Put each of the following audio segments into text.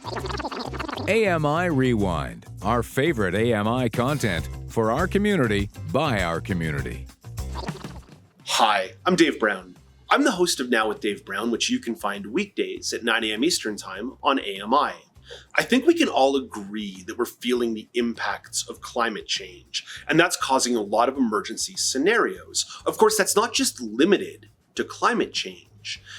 AMI Rewind, our favorite AMI content for our community by our community. Hi, I'm Dave Brown. I'm the host of Now with Dave Brown, which you can find weekdays at 9 a.m. Eastern Time on AMI. I think we can all agree that we're feeling the impacts of climate change, and that's causing a lot of emergency scenarios. Of course, that's not just limited to climate change,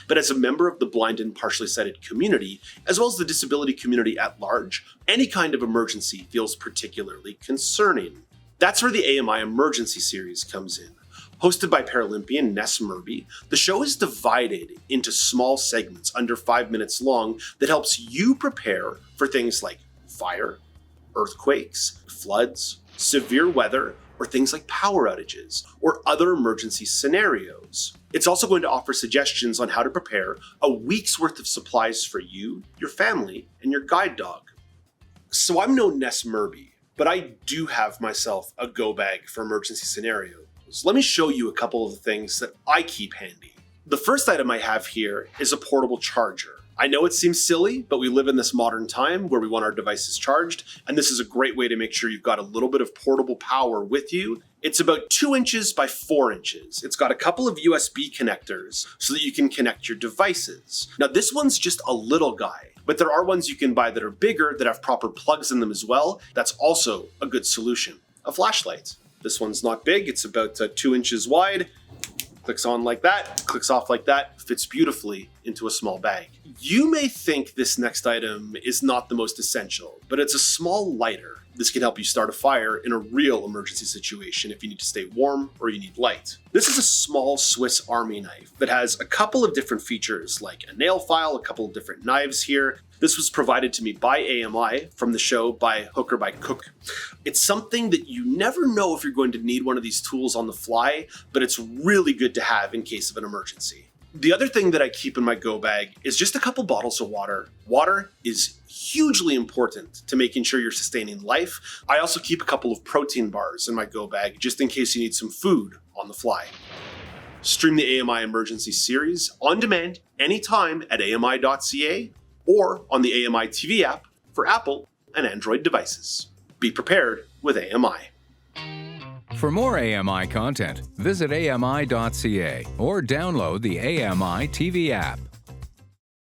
but as a member of the blind and partially sighted community, as well as the disability community at large, any kind of emergency feels particularly concerning. That's where the AMI Emergency Series comes in. Hosted by Paralympian Ness Murby, the show is divided into small segments under 5 minutes long that helps you prepare for things like fire, earthquakes, floods, severe weather, or things like power outages, or other emergency scenarios. It's also going to offer suggestions on how to prepare a week's worth of supplies for you, your family, and your guide dog. So I'm no Ness Murby, but I do have myself a go bag for emergency scenarios. Let me show you a couple of the things that I keep handy. The first item I have here is a portable charger. I know it seems silly, but we live in this modern time where we want our devices charged, and this is a great way to make sure you've got a little bit of portable power with you. It's about 2 inches by 4 inches. It's got a couple of USB connectors so that you can connect your devices. Now this one's just a little guy, but there are ones you can buy that are bigger that have proper plugs in them as well. That's also a good solution. A flashlight. This one's not big, it's about 2 inches wide. Clicks on like that, clicks off like that, fits beautifully into a small bag. You may think this next item is not the most essential, but it's a small lighter. This can help you start a fire in a real emergency situation if you need to stay warm or you need light. This is a small Swiss Army knife that has a couple of different features like a nail file, a couple of different knives here. This was provided to me by AMI from the show By Hook or by Cook. It's something that you never know if you're going to need one of these tools on the fly, but it's really good to have in case of an emergency. The other thing that I keep in my go bag is just a couple bottles of water. Water is hugely important to making sure you're sustaining life. I also keep a couple of protein bars in my go bag just in case you need some food on the fly. Stream the AMI Emergency Series on demand anytime at ami.ca or on the AMI TV app for Apple and Android devices. Be prepared with AMI. For more AMI content, visit ami.ca or download the AMI TV app.